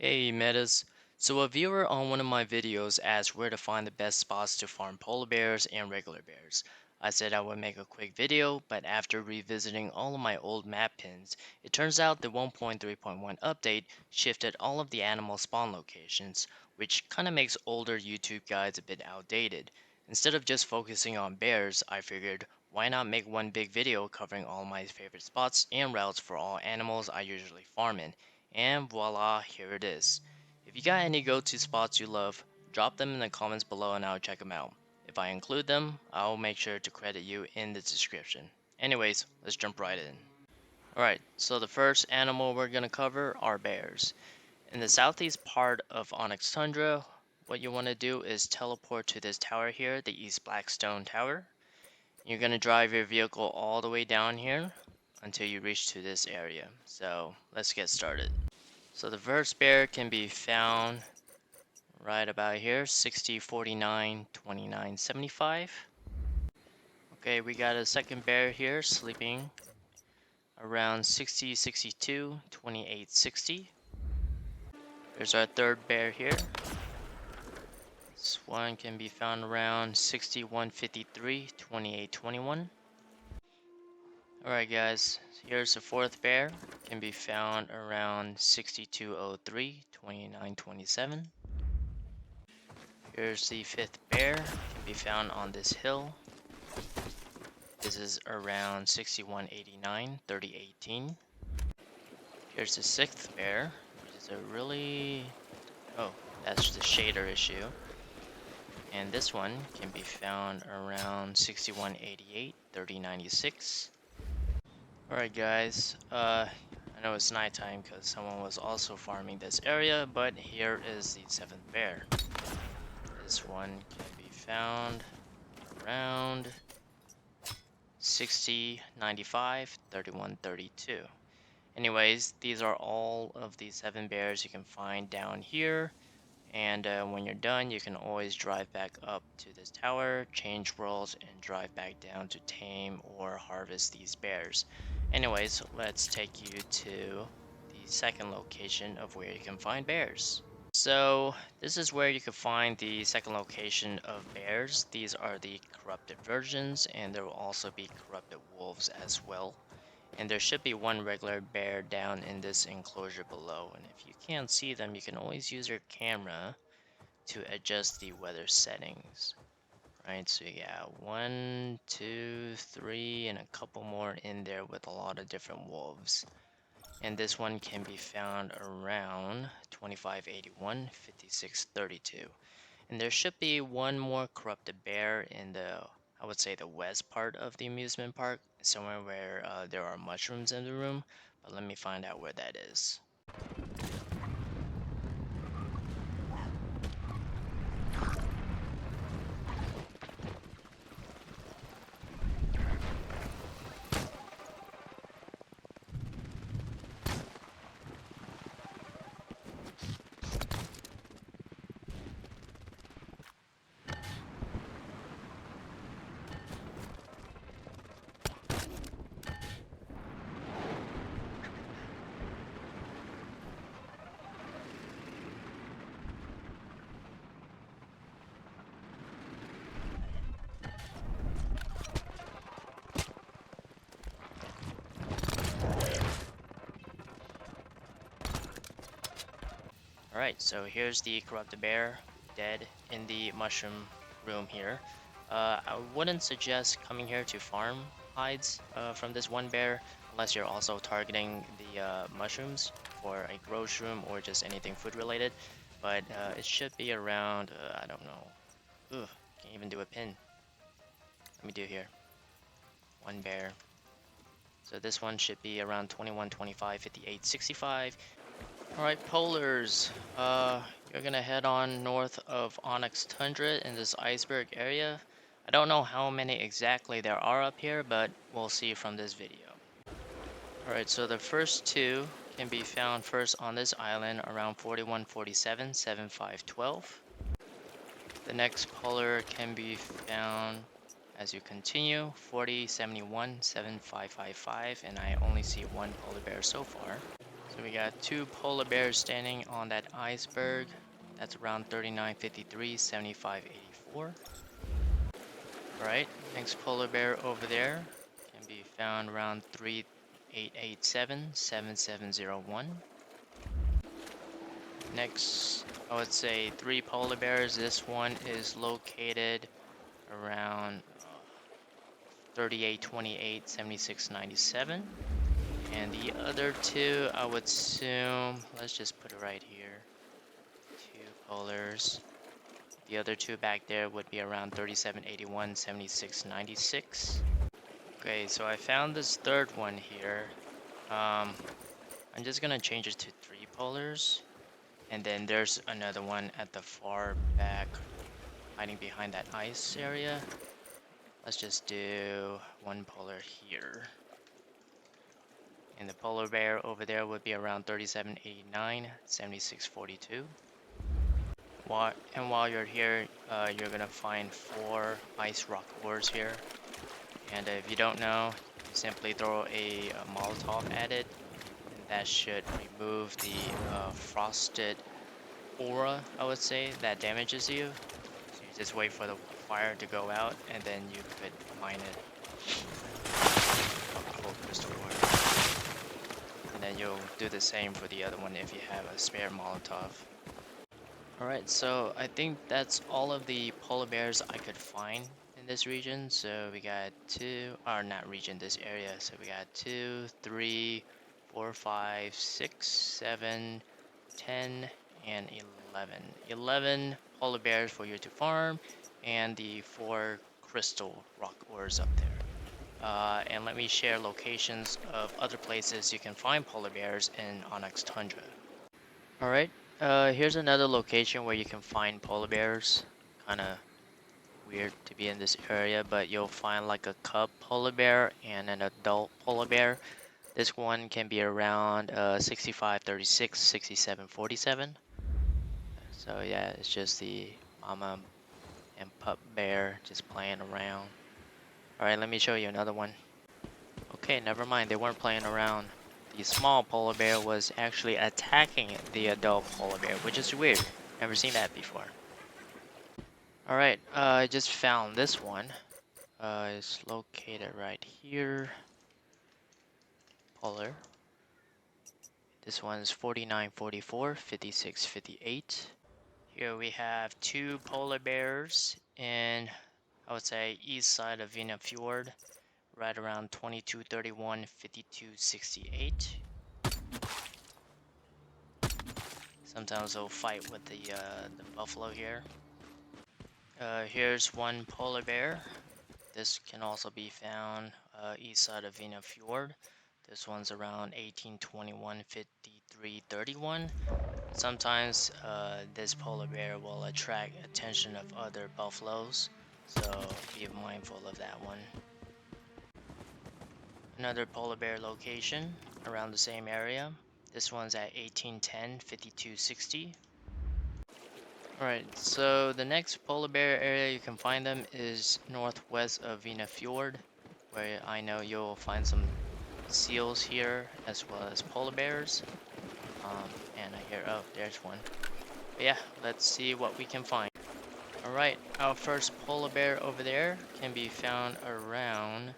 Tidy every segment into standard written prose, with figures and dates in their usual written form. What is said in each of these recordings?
Hey Metas. So a viewer on one of my videos asked where to find the best spots to farm polar bears and regular bears. I said I would make a quick video, but after revisiting all of my old map pins, it turns out the 1.3.1 update shifted all of the animal spawn locations, which kinda makes older YouTube guides a bit outdated. Instead of just focusing on bears, I figured why not make one big video covering all my favorite spots and routes for all animals I usually farm in. And voila, here it is. If you got any go-to spots you love, drop them in the comments below and I'll check them out. If I include them, I'll make sure to credit you in the description. Anyways, let's jump right in. Alright, so the first animal we're gonna cover are bears. In the southeast part of Onyx Tundra, what you want to do is teleport to this tower here, the East Blackstone Tower. You're gonna drive your vehicle all the way down here until you reach to this area. So let's get started. So the first bear can be found right about here, 60, 49, 29, 75. Okay, we got a second bear here sleeping around 60, 62, 28, 60. There's our third bear here. This one can be found around 61, 53, 28, 21. Alright guys, here's the fourth bear. Can be found around 6203, 29, 27. Here's the fifth bear. Can be found on this hill. This is around 6189, 3018. Here's the sixth bear, which is a really... Oh, that's the shader issue. And this one can be found around 6188, 3096. Alright guys, I know it's nighttime because someone was also farming this area, but here is the seventh bear. This one can be found around 60, 95, 31, 32. Anyways, these are all of the 7 bears you can find down here. And when you're done, you can always drive back up to this tower, change worlds, and drive back down to tame or harvest these bears. Anyways, let's take you to the second location of where you can find bears. So this is where you can find the second location of bears. These are the corrupted versions, and there will also be corrupted wolves as well. And there should be one regular bear down in this enclosure below. And if you can't see them, you can always use your camera to adjust the weather settings. Right, so you got 1, 2, 3, and a couple more in there with a lot of different wolves. And this one can be found around 2581, 5632. And there should be one more corrupted bear in the, I would say, the west part of the amusement park, somewhere where there are mushrooms in the room. But let me find out where that is. Alright, so here's the corrupted bear, dead in the mushroom room here. I wouldn't suggest coming here to farm hides from this one bear, unless you're also targeting the mushrooms for a grow shroom or just anything food related. But it should be around, I don't know. Ugh, can't even do a pin. Let me do here. One bear. So this one should be around 21, 25, 58, 65. Alright, polars. You're gonna head on north of Onyx Tundra in this iceberg area. I don't know how many exactly there are up here, but we'll see from this video. Alright, so the first two can be found first on this island around 41, 47, 75, 12. The next polar can be found as you continue 40, 71, 7555, and I only see one polar bear so far. So we got two polar bears standing on that iceberg. That's around 39.53, 75.84. Alright, next polar bear over there can be found around 3887, 7701. Next, I would say three polar bears. This one is located around 3828, 7697. And the other two, I would assume, let's just put it right here. Two polars. The other two back there would be around 3781, 7696. Okay, so I found this third one here. I'm just gonna change it to three polars. And then there's another one at the far back, hiding behind that ice area. Let's just do one polar here. And the polar bear over there would be around 3789, 7642. While you're here, you're gonna find four ice rock ores here. And if you don't know, you simply throw a Molotov at it, and that should remove the frosted aura, I would say, that damages you. So you just wait for the fire to go out, and then you could mine it. Full crystal ore. And then you'll do the same for the other one if you have a spare Molotov. Alright, so I think that's all of the polar bears I could find in this region. So we got two, or not region, this area. So we got 2, 3, 4, 5, 6, 7, 10, and 11. 11 polar bears for you to farm, and the 4 crystal rock ores up there. And let me share locations of other places you can find polar bears in Onyx Tundra. Alright, here's another location where you can find polar bears. Kinda weird to be in this area, but you'll find like a cub polar bear and an adult polar bear. This one can be around 6536, 6747. So yeah, it's just the mama and pup bear just playing around. Alright, let me show you another one. Okay, never mind, they weren't playing around. The small polar bear was actually attacking the adult polar bear, which is weird. Never seen that before. Alright, I just found this one. It's located right here. Polar. This one's 4944, 5658. Here we have two polar bears in, I would say, east side of Vena Fjord, right around 2231, 5268. Sometimes they'll fight with the buffalo here. Here's one polar bear. This can also be found east side of Vena Fjord. This one's around 1821, 5331. Sometimes this polar bear will attract attention of other buffaloes, so be mindful of that one. Another polar bear location around the same area. This one's at 1810, 5260. Alright, so the next polar bear area you can find them is northwest of Vena Fjord, where I know you'll find some seals here as well as polar bears. And I hear, oh, there's one. But yeah, let's see what we can find. Alright, our first polar bear over there can be found around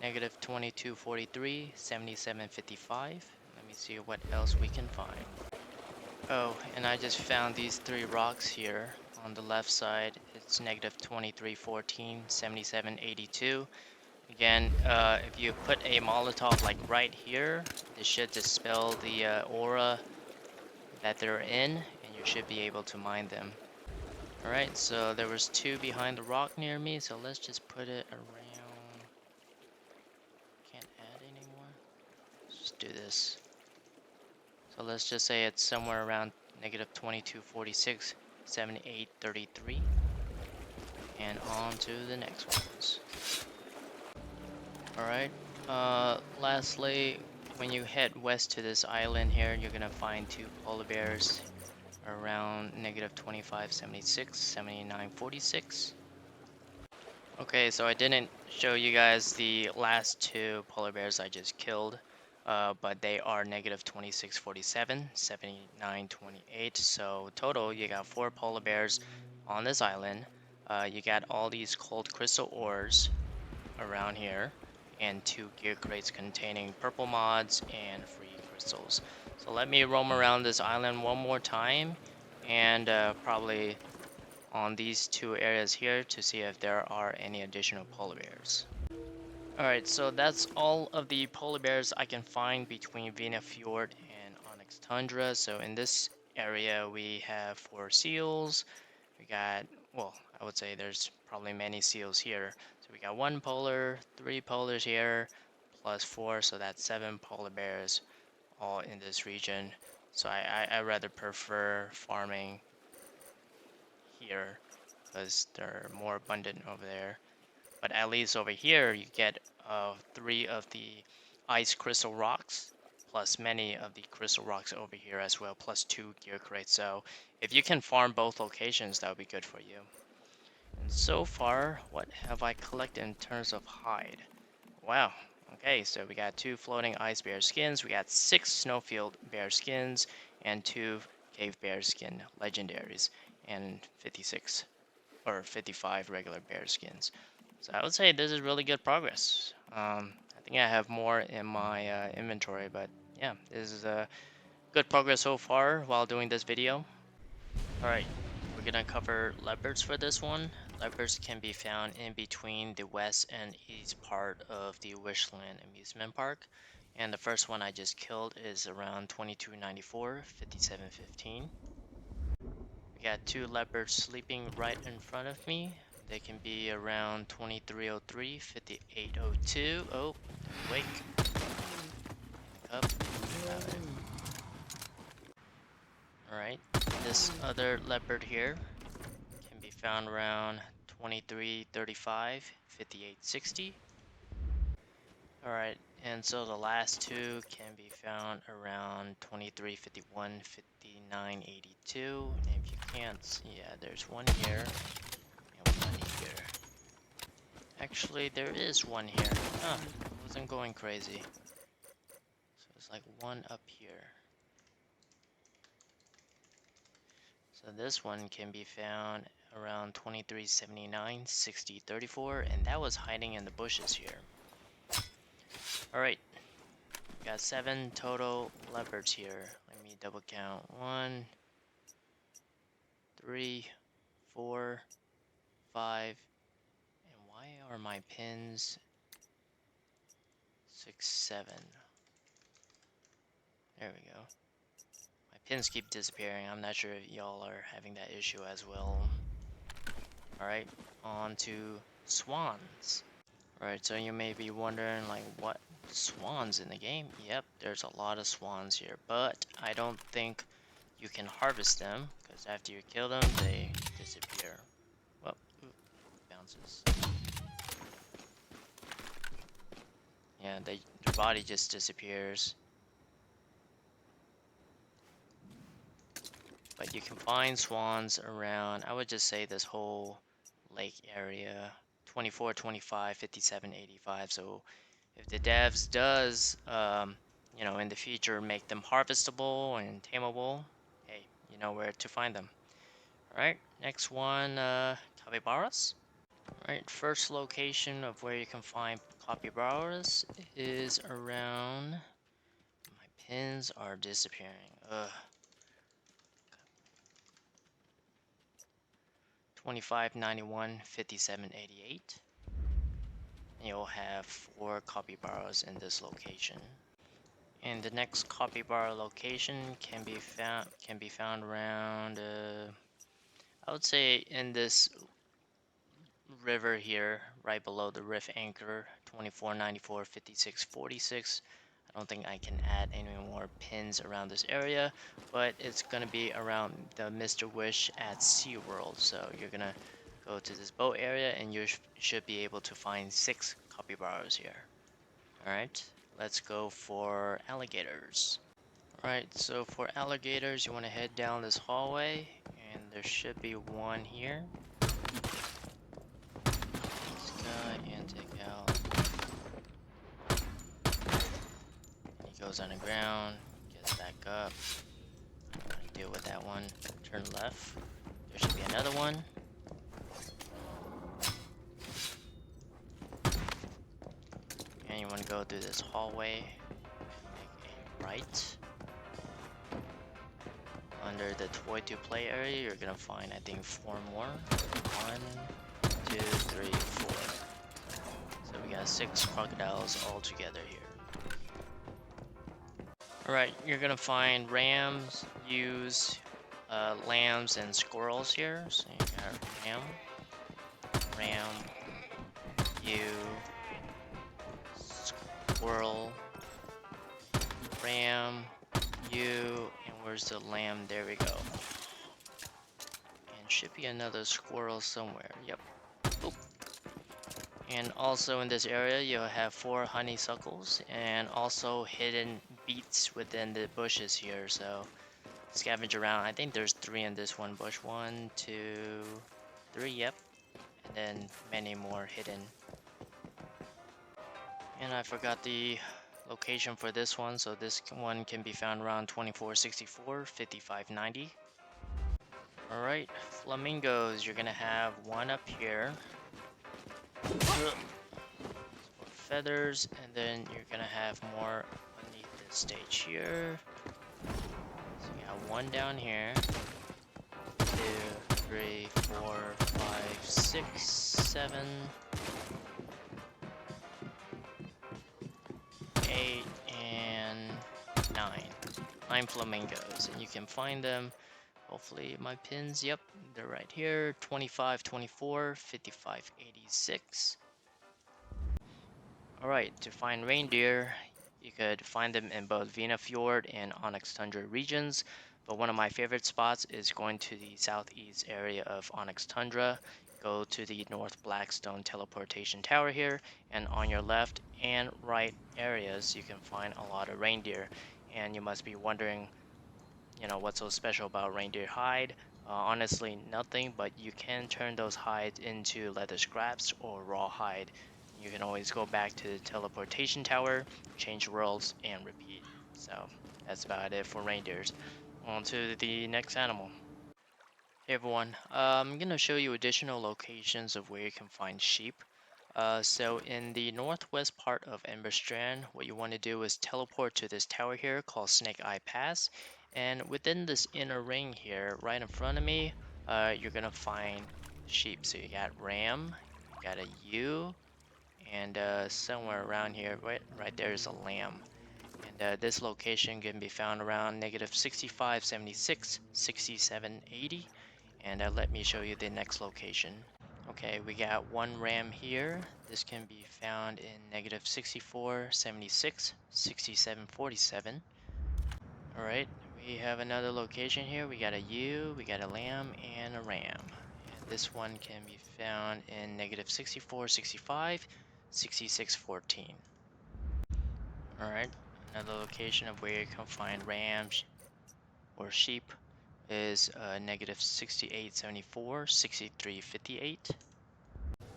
negative 2243, 7755. Let me see what else we can find. Oh, and I just found these three rocks here on the left side. It's negative 2314, 7782. Again, if you put a Molotov like right here, this should dispel the aura that they're in, and you should be able to mine them. Alright, so there was two behind the rock near me, so let's just put it around. Can't add anymore. Let's just do this. So let's just say it's somewhere around negative 2246, 7833. And on to the next ones. Alright, lastly, when you head west to this island here, you're gonna find two polar bears around negative 2576, 7946. Okay, so I didn't show you guys the last two polar bears I just killed. but they are negative 2647, 7928. So total, you got 4 polar bears on this island. You got all these cold crystal ores around here, and 2 gear crates containing purple mods and free crystals. So let me roam around this island one more time, and probably on these 2 areas here to see if there are any additional polar bears. Alright, so that's all of the polar bears I can find between Vena Fjord and Onyx Tundra. So in this area we have 4 seals. We got, well, I would say there's probably many seals here. So we got 1 polar, 3 polars here, plus 4, so that's 7 polar bears all in this region. So I rather prefer farming here because they're more abundant over there. But at least over here you get 3 of the ice crystal rocks, plus many of the crystal rocks over here as well, plus 2 gear crates. So if you can farm both locations, that would be good for you. And so far, what have I collected in terms of hide? Wow. Okay, so we got 2 floating ice bear skins, we got 6 snowfield bear skins, and 2 cave bear skin legendaries, and 56 or 55 regular bear skins. So I would say this is really good progress. I think I have more in my inventory, but yeah, this is good progress so far while doing this video. Alright, we're gonna cover leopards for this one. Leopards can be found in between the west and east part of the Wishland Amusement Park. And the first one I just killed is around 2294, 5715. We got 2 leopards sleeping right in front of me. They can be around 2303, 5802. Oh, wake. Up. Alright, this other leopard here can be found around 2335, 5860. Alright, and so the last 2 can be found around 2351, 5982. And if you can't, yeah, there's one here and one here. Actually, there is one here. Huh, I wasn't going crazy. So it's like one up here. So this one can be found around 2379, 6034, and that was hiding in the bushes here. Alright, we got 7 total leopards here. Let me double count. 1, 3, 4, 5, and why are my pins 6, 7? There we go. My pins keep disappearing. I'm not sure if y'all are having that issue as well. Alright, on to swans. Right, so you may be wondering, like, what swans in the game? Yep, there's a lot of swans here, but I don't think you can harvest them, because after you kill them, they disappear. Well, ooh, bounces. Yeah, their body just disappears. But you can find swans around, I would just say this whole lake area. 24, 25, 57, 85. So if the devs does, you know, in the future make them harvestable and tameable, hey, you know where to find them. Alright, next one, Capybaras. Alright, first location of where you can find Capybaras is around, my pins are disappearing, ugh. 25, 91, 57, 88. You'll have 4 capybaras in this location. And the next capybara location can be found around I would say in this river here, right below the reef anchor, 24, 94, 56, 46. I don't think I can add any more pins around this area, but it's gonna be around the Mr. Wish at SeaWorld. So you're gonna go to this boat area and you should be able to find 6 capybaras here. Alright, let's go for alligators. Alright, so for alligators, you want to head down this hallway, and there should be one here. This guy, and take out. And you goes on the ground, gets back up. I don't want to deal with that one. Turn left. There should be another one. And you want to go through this hallway and make a right. Under the toy to play area, you're gonna find, I think, 4 more. 1, 2, 3, 4. So we got 6 crocodiles all together here. Alright, you're gonna find rams, ewes, lambs, and squirrels here. So you got ram, ewe, squirrel, ram, ewe, and where's the lamb? There we go. And should be another squirrel somewhere. Yep. Oop. And also in this area, you'll have 4 honeysuckles and also hidden beets within the bushes here. So scavenge around. I think there's 3 in this one bush. 1, 2, 3. Yep. And then many more hidden. And I forgot the location for this one, so this one can be found around 2464, 5590. Alright, flamingos, you're gonna have 1 up here for feathers, and then you're gonna have more underneath this stage here. So you got 1 down here, 2, 3, 4, 5, 6, 7, 8, and 9. 9 flamingos, and you can find them. Hopefully my pins, yep, they're right here. 25, 24, 55, 86. Alright, to find reindeer, you could find them in both Vena Fjord and Onyx Tundra regions, but one of my favorite spots is going to the southeast area of Onyx Tundra. Go to the North Blackstone teleportation tower here, and on your left and right areas you can find a lot of reindeer. And you must be wondering, you know, what's so special about reindeer hide? Honestly, nothing, but you can turn those hides into leather scraps or raw hide. You can always go back to the teleportation tower, change worlds, and repeat. So that's about it for reindeers. On to the next animal. Hey everyone, I'm going to show you additional locations of where you can find sheep. So in the northwest part of Ember Strand, what you want to do is teleport to this tower here called Snake Eye Pass. And within this inner ring here, right in front of me, you're going to find sheep. So you got ram, you got a ewe, and somewhere around here, right there is a lamb. And this location can be found around -6576, 6780. And let me show you the next location. Okay, we got 1 ram here. This can be found in -6476, 6747. Alright, we have another location here. We got a ewe, we got a lamb, and a ram. And this one can be found in -6465, 6614. Alright, another location of where you can find rams or sheep is -6874, 6358.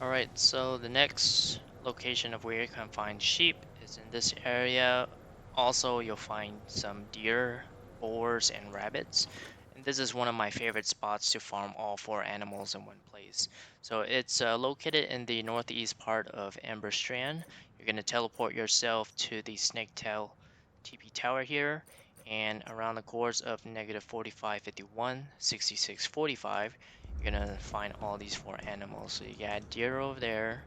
Alright, so the next location of where you can find sheep is in this area. Also, you'll find some deer, boars, and rabbits. And this is one of my favorite spots to farm all 4 animals in one place. So it's located in the northeast part of Ember Strand. You're going to teleport yourself to the Snaketail TP Tower here. And around the course of -4551, 6645, you're gonna find all these 4 animals. So you got deer over there,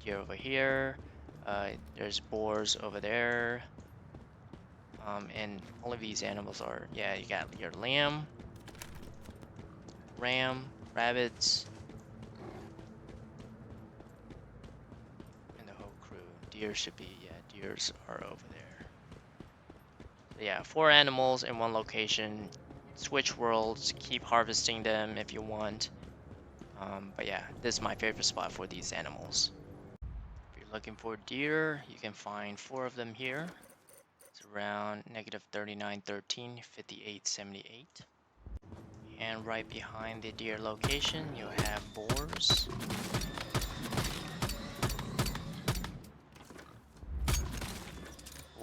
deer over here, there's boars over there, and all of these animals are, yeah, you got your lamb, ram, rabbits, and the whole crew. Deer should be, yeah, deers are over there. So yeah, 4 animals in one location. Switch worlds, keep harvesting them if you want. But yeah, this is my favorite spot for these animals. If you're looking for deer, you can find 4 of them here. It's around -3913, 5878. And right behind the deer location, you'll have boars.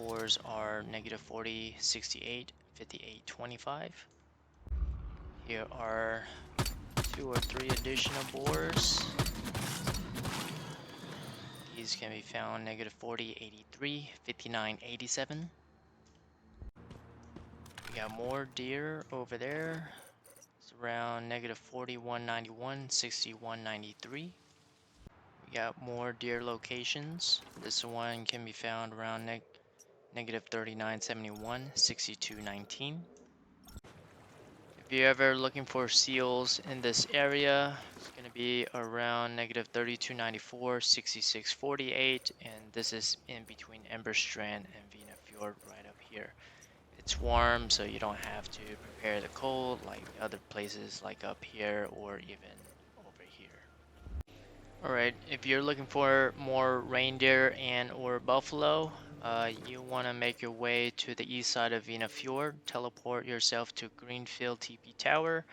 boars are -40, 68, 58, 25. Here are 2 or 3 additional boars. These can be found -40, 83, 59, 87. We got more deer over there. It's around -40, 191, 60, 193. We got more deer locations. This one can be found around -39, 71, 62, 19. If you're ever looking for seals in this area, it's going to be around -32, 94, 66, 48, and this is in between Ember Strand and Vena Fjord right up here. It's warm, so you don't have to prepare the cold like other places like up here or even over here. Alright, if you're looking for more reindeer and or buffalo, you want to make your way to the east side of Vena Fjord, teleport yourself to Greenfield TP Tower,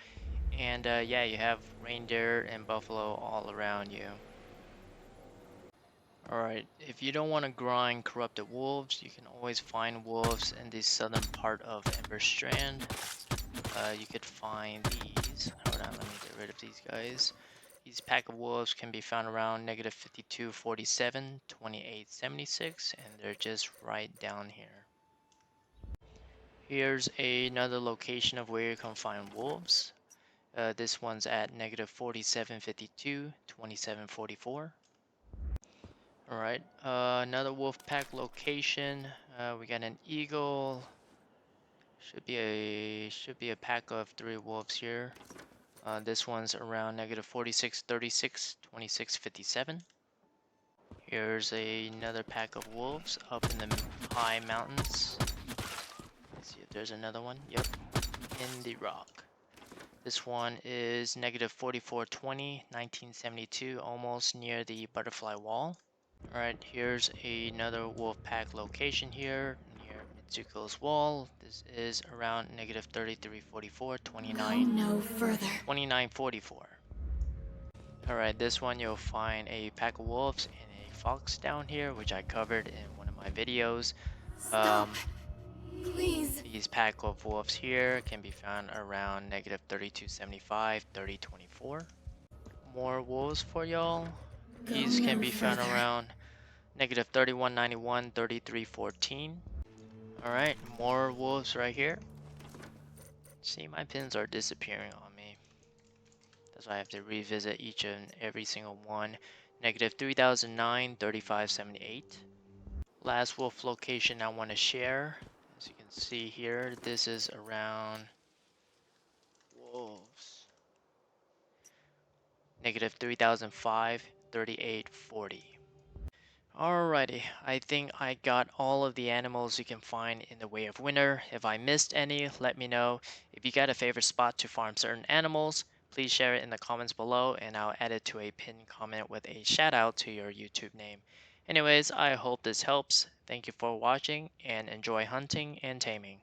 and yeah, you have reindeer and buffalo all around you. Alright, if you don't want to grind corrupted wolves, you can always find wolves in the southern part of Ember Strand. You could find these. Hold on, let me get rid of these guys. These pack of wolves can be found around -52, 47, 28, 76, and they're just right down here. Here's another location of where you can find wolves. This one's at -47, 52, 27, 44. Alright, another wolf pack location. We got an eagle. Should be a pack of 3 wolves here. This one's around -46, 36, 26, 57. Here's another pack of wolves up in the high mountains. Let's see if there's another one. Yep, in the rock. This one is -44, 20, 1972, almost near the butterfly wall. Alright, here's another wolf pack location here near Mitsuko's wall. This is around -33, 44, 29, no further. 29, 44. Alright, this one you'll find a pack of wolves and a fox down here, which I covered in one of my videos. Stop. Please. These pack of wolves here can be found around -32, 75, 30, 24. More wolves for y'all. These can be found around -31, 91, 33, 14. Alright, more wolves right here. See, my pins are disappearing on me. That's why I have to revisit each and every single one. -3009, 35, 78. Last wolf location I want to share. As you can see here, this is around wolves. -3005, 38, 40. Alrighty, I think I got all of the animals you can find in the way of winter. If I missed any, let me know. If you got a favorite spot to farm certain animals, please share it in the comments below and I'll add it to a pinned comment with a shout out to your YouTube name. Anyways, I hope this helps. Thank you for watching and enjoy hunting and taming.